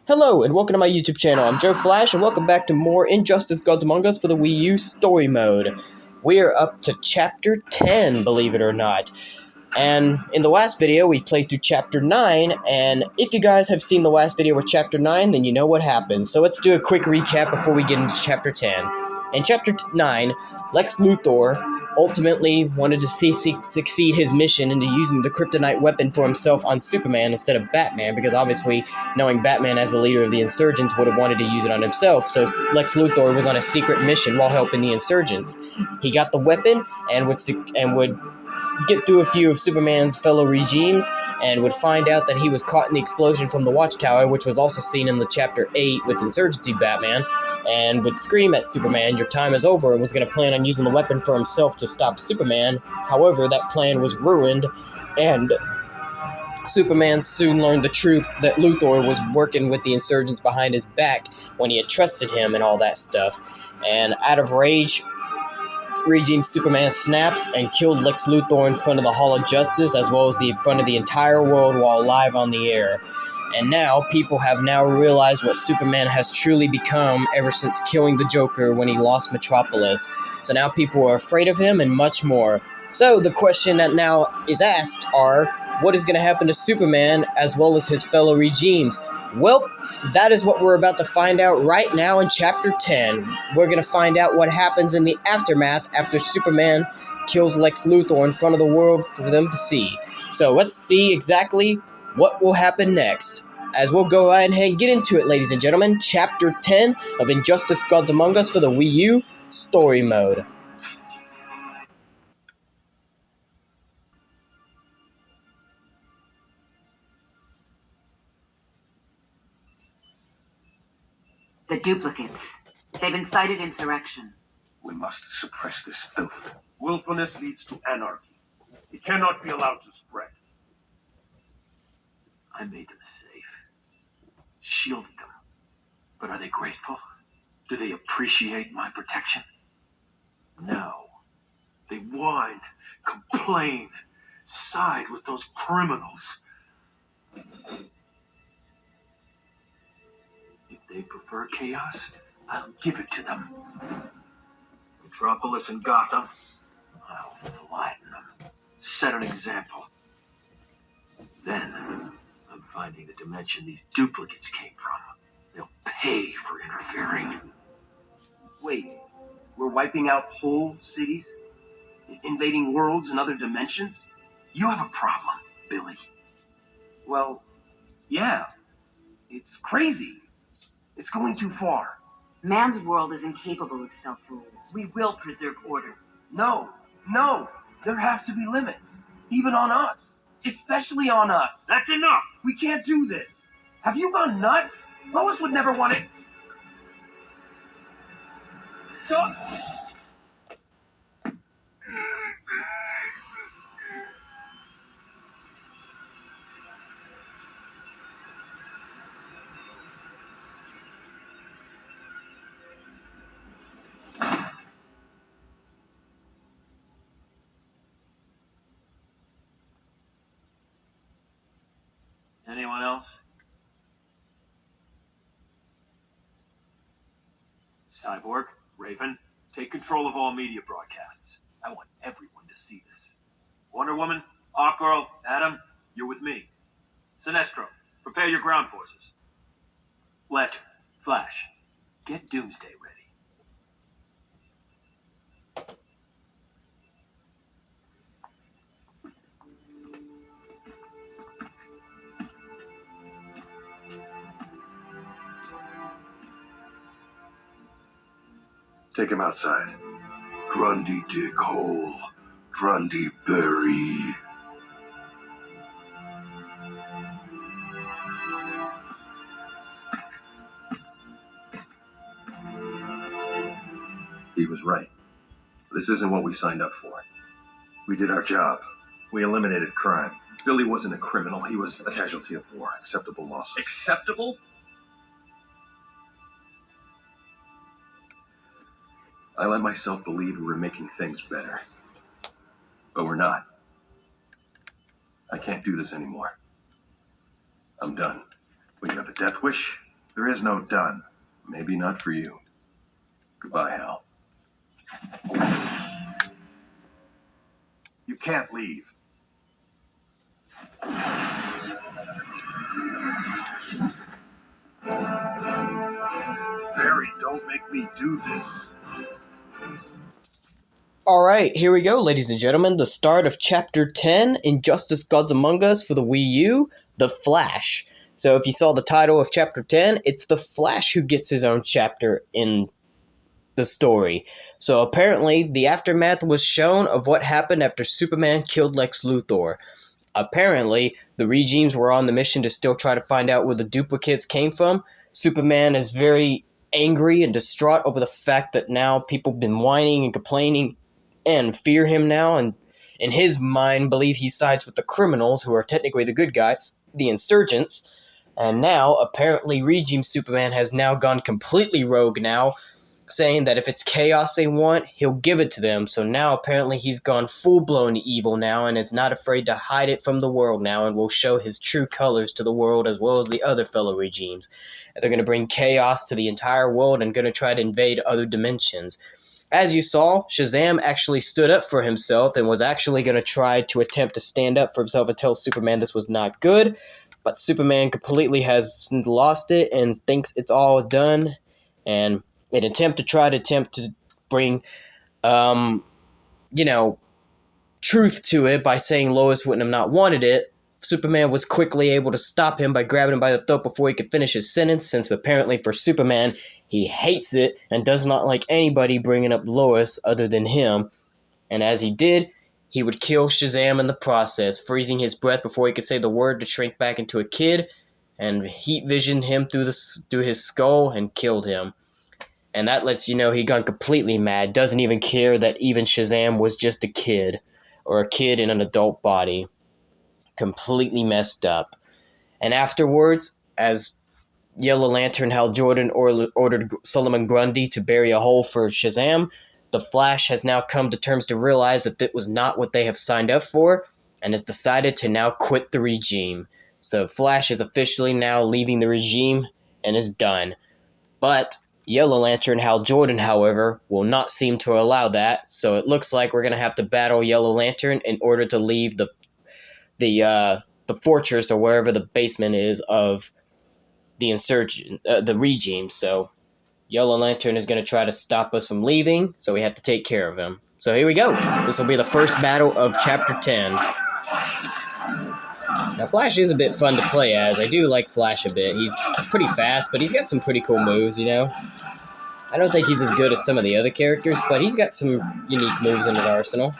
Hello, and welcome to my YouTube channel. I'm Joe Flash, and welcome back to more Injustice Gods Among Us for the Wii U Story Mode. We are up to Chapter 10, believe it or not. And in the last video, we played through Chapter 9, and if you guys have seen the last video with Chapter 9, then you know what happens. So let's do a quick recap before we get into Chapter 10. In Chapter 9, Lex Luthor ultimately wanted to succeed his mission into using the kryptonite weapon for himself on Superman instead of Batman, because obviously, knowing Batman as the leader of the Insurgents would have wanted to use it on himself, so Lex Luthor was on a secret mission while helping the Insurgents. He got the weapon and would get through a few of Superman's fellow regimes, and would find out that he was caught in the explosion from the Watchtower, which was also seen in the Chapter 8 with Insurgency Batman, and would scream at Superman, "Your time is over," and was going to plan on using the weapon for himself to stop Superman. However, that plan was ruined, and Superman soon learned the truth that Luthor was working with the Insurgents behind his back when he had trusted him and all that stuff. And out of rage, Regime Superman snapped and killed Lex Luthor in front of the Hall of Justice, as well as in front of the entire world while live on the air. And now, people have now realized what Superman has truly become ever since killing the Joker when he lost Metropolis. So now people are afraid of him and much more. So the question that now is asked are, what is going to happen to Superman as well as his fellow regimes? Well, that is what we're about to find out right now in Chapter 10. We're going to find out what happens in the aftermath after Superman kills Lex Luthor in front of the world for them to see. So let's see exactly what will happen next. As we'll go ahead and get into it, ladies and gentlemen. Chapter 10 of Injustice Gods Among Us for the Wii U Story Mode. The duplicates. They've incited insurrection. We must suppress this filth. Willfulness leads to anarchy. It cannot be allowed to spread. I made them safe. Shielded them. But are they grateful? Do they appreciate my protection? No. They whine, complain, side with those criminals. If they prefer chaos, I'll give it to them. Metropolis and Gotham, I'll flatten them. Set an example. Then, I'm finding the dimension these duplicates came from. They'll pay for interfering. Wait, we're wiping out whole cities? Invading worlds and other dimensions? You have a problem, Billy. Well, yeah. It's crazy. It's going too far. Man's world is incapable of self-rule. We will preserve order. No. There have to be limits. Even on us. Especially on us. That's enough! We can't do this. Have you gone nuts? Lois would never want it. So... Anyone else? Cyborg, Raven, take control of all media broadcasts. I want everyone to see this. Wonder Woman, Hawkgirl, Adam, you're with me. Sinestro, prepare your ground forces. Lantern, Flash, get Doomsday ready. Take him outside. Grundy dig hole. Grundy bury. He was right. This isn't what we signed up for. We did our job. We eliminated crime. Billy wasn't a criminal. He was a casualty of war. Acceptable losses. Acceptable? I let myself believe we were making things better. But we're not. I can't do this anymore. I'm done. When you have a death wish, There is no done. Maybe not for you. Goodbye, Hal. You can't leave. Barry, don't make me do this. Alright, here we go, ladies and gentlemen. The start of Chapter 10, Injustice Gods Among Us for the Wii U, The Flash. So if you saw the title of Chapter 10, it's The Flash who gets his own chapter in the story. So apparently, the aftermath was shown of what happened after Superman killed Lex Luthor. Apparently, the regimes were on the mission to still try to find out where the duplicates came from. Superman is very angry and distraught over the fact that now people have been whining and complaining and fear him now, and in his mind believe he sides with the criminals who are technically the good guys, the Insurgents. And now, apparently, Regime Superman has now gone completely rogue now, saying that if it's chaos they want, he'll give it to them. So now apparently he's gone full-blown evil now and is not afraid to hide it from the world now and will show his true colors to the world as well as the other fellow regimes. And they're going to bring chaos to the entire world and going to try to invade other dimensions. As you saw, Shazam actually stood up for himself and was actually going to try to attempt to stand up for himself and tell Superman this was not good. But Superman completely has lost it and thinks it's all done. And an attempt to bring, truth to it by saying Lois wouldn't have not wanted it, Superman was quickly able to stop him by grabbing him by the throat before he could finish his sentence, since apparently for Superman, he hates it and does not like anybody bringing up Lois other than him. And as he did, he would kill Shazam in the process, freezing his breath before he could say the word to shrink back into a kid, and heat visioned him through his skull and killed him. And that lets you know he gone completely mad, doesn't even care that even Shazam was just a kid, or a kid in an adult body. Completely messed up. And afterwards, as Yellow Lantern Hal Jordan ordered Solomon Grundy to bury a hole for Shazam, the Flash has now come to terms to realize that that was not what they have signed up for, and has decided to now quit the regime. So Flash is officially now leaving the regime and is done. But Yellow Lantern Hal Jordan, however, will not seem to allow that, so it looks like we're going to have to battle Yellow Lantern in order to leave the fortress or wherever the basement is of the the regime. So Yellow Lantern is going to try to stop us from leaving, so we have to take care of him. So here we go. This will be the first battle of Chapter 10. Now, Flash is a bit fun to play as. I do like Flash a bit. He's pretty fast, but he's got some pretty cool moves, you know? I don't think he's as good as some of the other characters, but he's got some unique moves in his arsenal.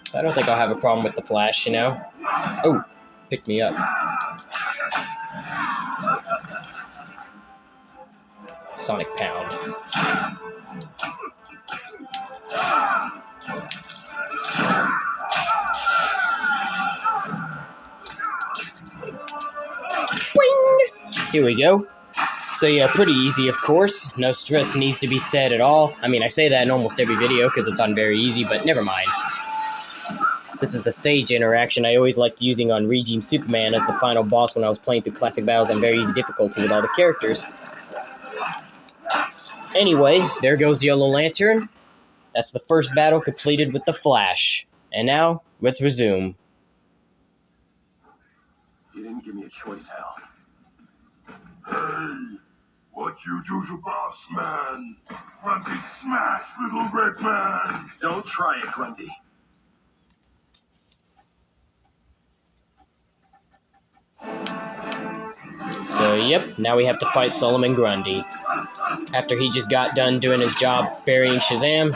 So I don't think I'll have a problem with the Flash, you know? Oh, picked me up. Sonic Pound. Boing! Here we go. So yeah, pretty easy, of course. No stress needs to be said at all. I mean, I say that in almost every video because it's on very easy, but never mind. This is the stage interaction I always liked using on Regime Superman as the final boss when I was playing through classic battles on very easy difficulty with all the characters. Anyway, there goes Yellow Lantern. That's the first battle completed with the Flash. And now, let's resume. You didn't give me a choice, Hal. Hey, what you do to boss man? Grundy smash, little red man. Don't try it, Grundy. So, yep, now we have to fight Solomon Grundy. After he just got done doing his job burying Shazam,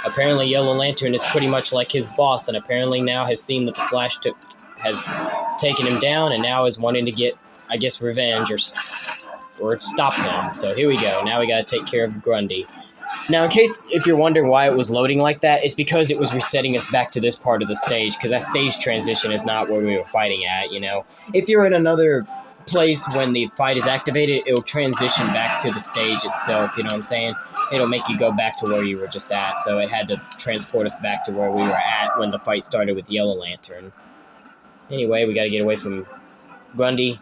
apparently Yellow Lantern is pretty much like his boss, and apparently now has seen that the Flash has taken him down, and now is wanting to get, I guess, revenge or stop him. So here we go. Now we gotta take care of Grundy. Now, in case if you're wondering why it was loading like that, it's because it was resetting us back to this part of the stage, because that stage transition is not where we were fighting at, you know? If you're in another place when the fight is activated, it'll transition back to the stage itself, you know what I'm saying? It'll make you go back to where you were just at, so it had to transport us back to where we were at when the fight started with Yellow Lantern. Anyway, we gotta get away from Grundy.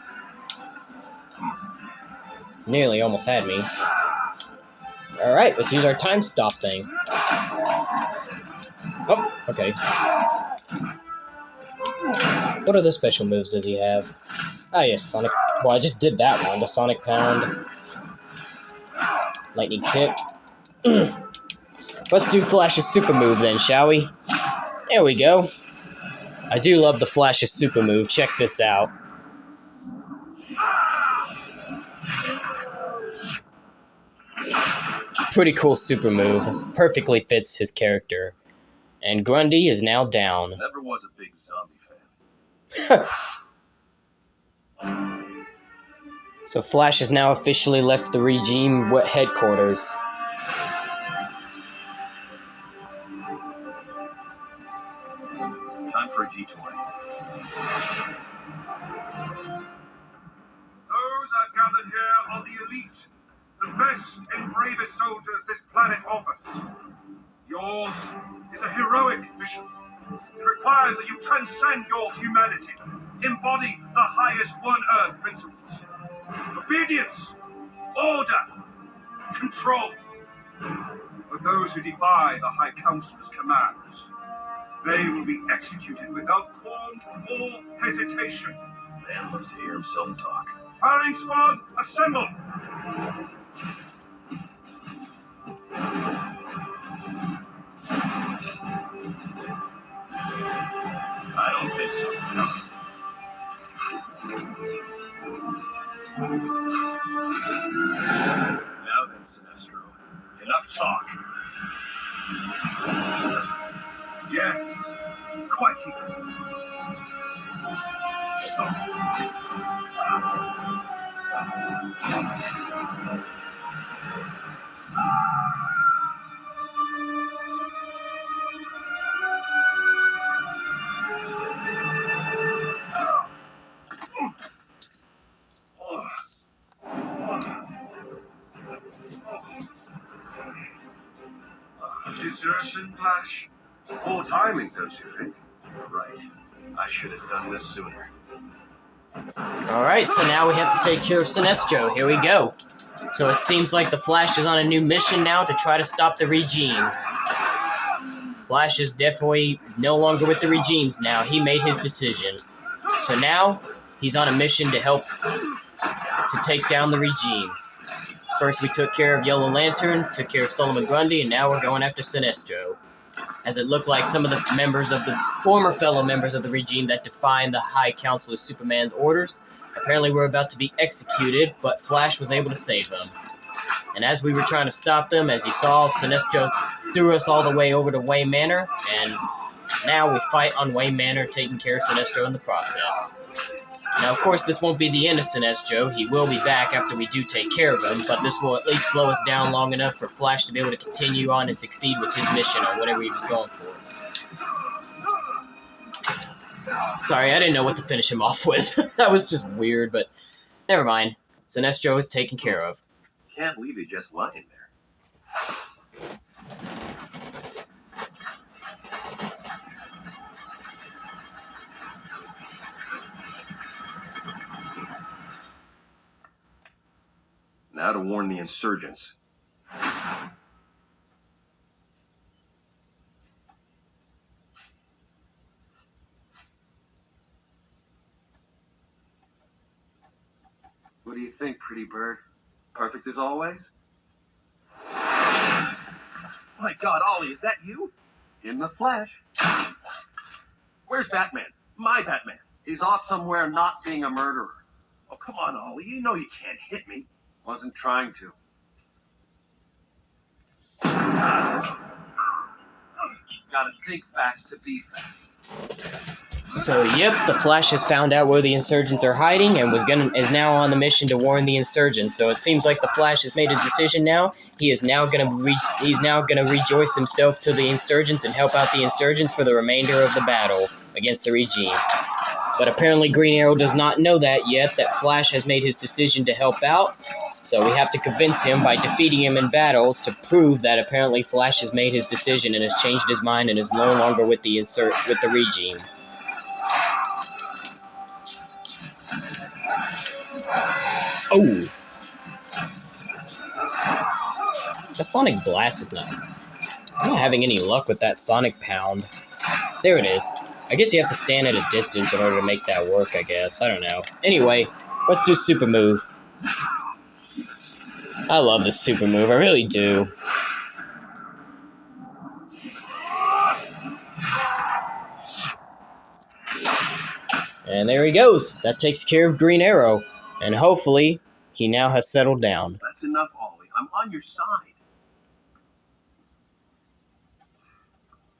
Nearly almost had me. Alright, let's use our time stop thing. Oh, okay. What other special moves does he have? Ah, yes, Sonic. Well, I just did that one. The Sonic Pound. Lightning Kick. Let's do Flash's super move then, shall we? There we go. I do love the Flash's super move. Check this out. Pretty cool super move. Perfectly fits his character. And Grundy is now down. Never was a big zombie fan. So Flash has now officially left the regime headquarters. Time for a detour. Those are gathered here are the elite, the best and bravest soldiers this planet offers. Yours is a heroic mission. It requires that you transcend your humanity, embody the highest one-earth principles. Obedience, order, control. But those who defy the High Councilor's commands, they will be executed without qualm or hesitation. Man loves to hear himself talk. Firing squad, assemble! I don't think so. Now then, Sinestro. Enough talk. Yeah, quite even. Desertion, Flash? Poor timing, don't you think? You're right. I should have done this sooner. Alright, so now we have to take care of Sinestro. Here we go. So it seems like the Flash is on a new mission now to try to stop the regimes. Flash is definitely no longer with the regimes now. He made his decision. So now, he's on a mission to help to take down the regimes. First we took care of Yellow Lantern, took care of Solomon Grundy, and now we're going after Sinestro. As it looked like some of the members of the former fellow members of the regime that defied the High Council of Superman's orders apparently were about to be executed, but Flash was able to save them. And as we were trying to stop them, as you saw, Sinestro threw us all the way over to Wayne Manor, and now we fight on Wayne Manor, taking care of Sinestro in the process. Now, of course, this won't be the end of Sinestro. He will be back after we do take care of him, but this will at least slow us down long enough for Flash to be able to continue on and succeed with his mission or whatever he was going for. Sorry, I didn't know what to finish him off with. That was just weird, but never mind. Sinestro is taken care of. Can't leave you just lying there. Now to warn the insurgents. What do you think, pretty bird? Perfect as always? My God, Ollie, is that you? In the flesh. Where's Batman? My Batman. He's off somewhere not being a murderer. Oh, come on, Ollie. You know you can't hit me. Wasn't trying to. Gotta think fast to be fast. So, yep, the Flash has found out where the insurgents are hiding and is now on the mission to warn the insurgents. So it seems like the Flash has made his decision now. He's now gonna rejoice himself to the insurgents and help out the insurgents for the remainder of the battle against the regimes. But apparently Green Arrow does not know that yet, that Flash has made his decision to help out. So we have to convince him by defeating him in battle to prove that apparently Flash has made his decision and has changed his mind and is no longer with the regime. Oh. That Sonic Blast is not... I'm not having any luck with that Sonic Pound. There it is. I guess you have to stand at a distance in order to make that work, I guess. I don't know. Anyway, let's do Super Move. I love this Super Move. I really do. And there he goes. That takes care of Green Arrow. And hopefully, he now has settled down. That's enough, Ollie. I'm on your side.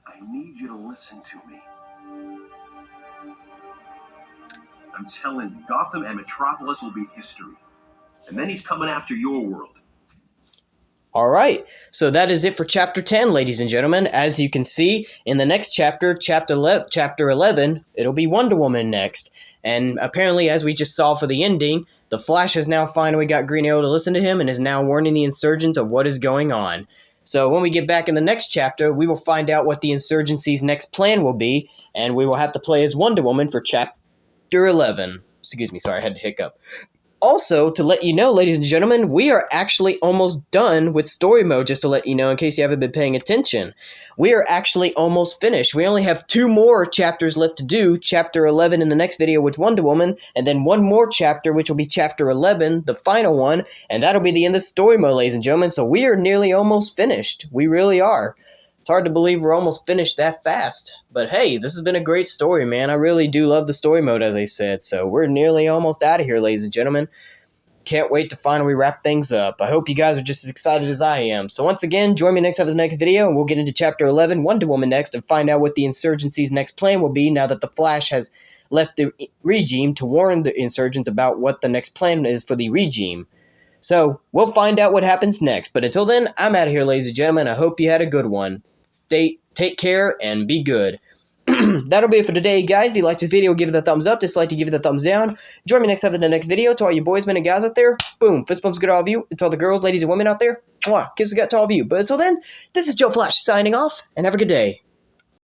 I need you to listen to me. I'm telling you, Gotham and Metropolis will be history. And then he's coming after your world. Alright, so that is it for Chapter 10, ladies and gentlemen. As you can see, in the next chapter, Chapter 11, it'll be Wonder Woman next. And apparently, as we just saw for the ending, the Flash has now finally got Green Arrow to listen to him and is now warning the Insurgents of what is going on. So when we get back in the next chapter, we will find out what the Insurgency's next plan will be, and we will have to play as Wonder Woman for Chapter 11. Excuse me, sorry, I had to hiccup. Also, to let you know, ladies and gentlemen, we are actually almost done with story mode, just to let you know, in case you haven't been paying attention. We are actually almost finished. We only have 2 more chapters left to do, Chapter 11 in the next video with Wonder Woman, and then 1 more chapter, which will be Chapter 11, the final one, and that'll be the end of story mode, ladies and gentlemen, so we are nearly almost finished. We really are. It's hard to believe we're almost finished that fast. But hey, this has been a great story, man. I really do love the story mode, as I said. So we're nearly almost out of here, ladies and gentlemen. Can't wait to finally wrap things up. I hope you guys are just as excited as I am. So once again, join me next time for the next video, and we'll get into Chapter 11, Wonder Woman next, and find out what the Insurgency's next plan will be now that the Flash has left the regime to warn the Insurgents about what the next plan is for the regime. So, we'll find out what happens next. But until then, I'm out of here, ladies and gentlemen. I hope you had a good one. Take care, and be good. That'll be it for today, guys. If you liked this video, give it a thumbs up. Dislike to give it a thumbs down. Join me next time for the next video. To all you boys, men, and guys out there, boom, fist bumps good to all of you. And to all the girls, ladies, and women out there, mwah, kisses gut to all of you. But until then, this is Joe Flash signing off, and have a good day.